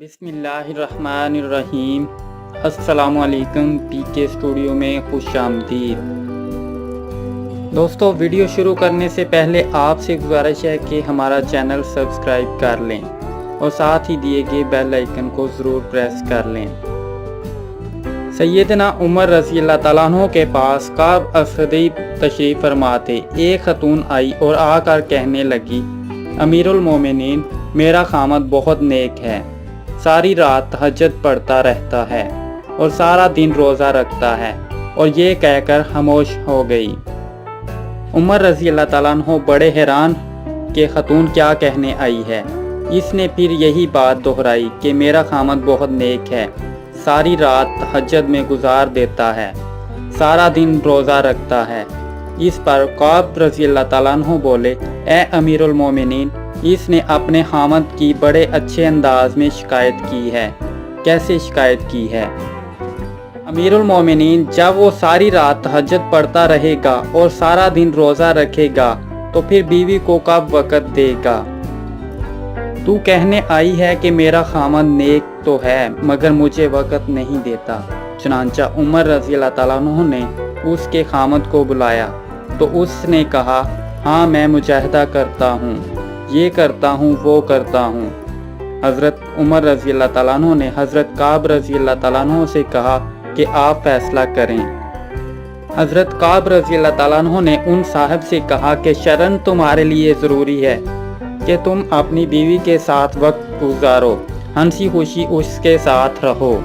बिस्मिल्लाहिर्रहमानिर्रहीम। अस्सलामुअलैकुम। पीके स्टूडियो में खुशामदीद। दोस्तों, वीडियो शुरू करने से पहले आपसे गुजारिश है कि हमारा चैनल सब्सक्राइब कर लें और साथ ही दिए गए बेल आइकन को ज़रूर प्रेस कर लें। सैयदना उमर रज़ी अल्लाह तआला अन्हु के पास काब असदी तशरीफ़ फरमा थे। एक खतून आई और आकर कहने लगी, अमीरुल मोमिनीन, मेरा खामद बहुत नेक है, सारी रात तहज्जुद पढ़ता रहता है और सारा दिन रोज़ा रखता है। और ये कहकर खामोश हो गई। उमर रज़ी अल्लाह तआला अन्हु बड़े हैरान कि खतून क्या कहने आई है। इसने फिर यही बात दोहराई कि मेरा खामद बहुत नेक है, सारी रात तहज्जुद में गुजार देता है, सारा दिन रोज़ा रखता है। इस पर काब रज़ी अल्लाह तआला अन्हु बोले, ए अमीरुल मोमिनीन, इसने अपने खामद की बड़े अच्छे अंदाज में शिकायत की है। कैसे शिकायत की है? अमीरुल मोमिनीन, जब वो सारी रात तहज्जुद पढ़ता रहेगा और सारा दिन रोज़ा रखेगा तो फिर बीवी को कब वक़्त देगा? तू कहने आई है कि मेरा खामद नेक तो है मगर मुझे वक़्त नहीं देता। चुनांचा उमर रज़ी अल्लाह तआला अन्हु ने उसके खामद को बुलाया तो उसने कहा, हाँ, मैं मुजाहिदा करता हूँ, ये करता हूँ, वो करता हूँ। हज़रत उमर रज़ी अल्लाह तआला अन्हु ने हज़रत काब रज़ी अल्लाह तआला अन्हु से कहा कि आप फैसला करें। हज़रत काब रज़ी अल्लाह तआला अन्हु ने उन साहब से कहा कि शरन तुम्हारे लिए ज़रूरी है कि तुम अपनी बीवी के साथ वक्त गुजारो, हंसी खुशी उसके साथ रहो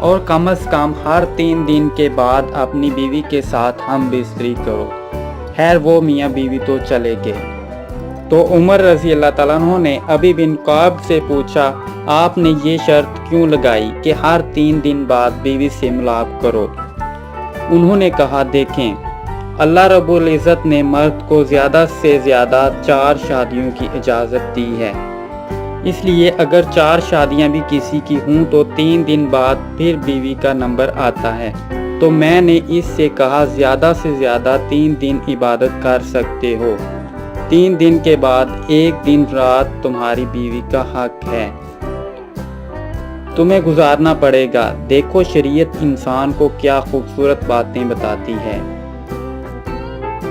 और कम से कम हर 3 दिन के बाद अपनी बीवी के साथ हम बिस्तरी करो। खैर, वो मियाँ बीवी तो चले गए। तो उमर रज़ी अल्लाह तआला अन्हु ने अबी बिन काब से पूछा, आपने ये शर्त क्यों लगाई कि हर 3 दिन बाद बीवी से मिलाप करो? उन्होंने कहा, देखें, अल्लाह रब्बुल इज़्ज़त ने मर्द को ज़्यादा से ज़्यादा 4 शादियों की इजाज़त दी है, इसलिए अगर 4 शादियां भी किसी की हों तो 3 दिन बाद फिर बीवी का नंबर आता है। तो मैंने इससे कहा, ज़्यादा से ज़्यादा 3 दिन इबादत कर सकते हो, 3 दिन के बाद 1 दिन रात तुम्हारी बीवी का हक है, तुम्हें गुजारना पड़ेगा। देखो, शरीयत इंसान को क्या खूबसूरत बातें बताती है।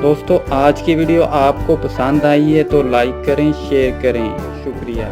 दोस्तों, आज की वीडियो आपको पसंद आई है तो लाइक करें, शेयर करें। शुक्रिया।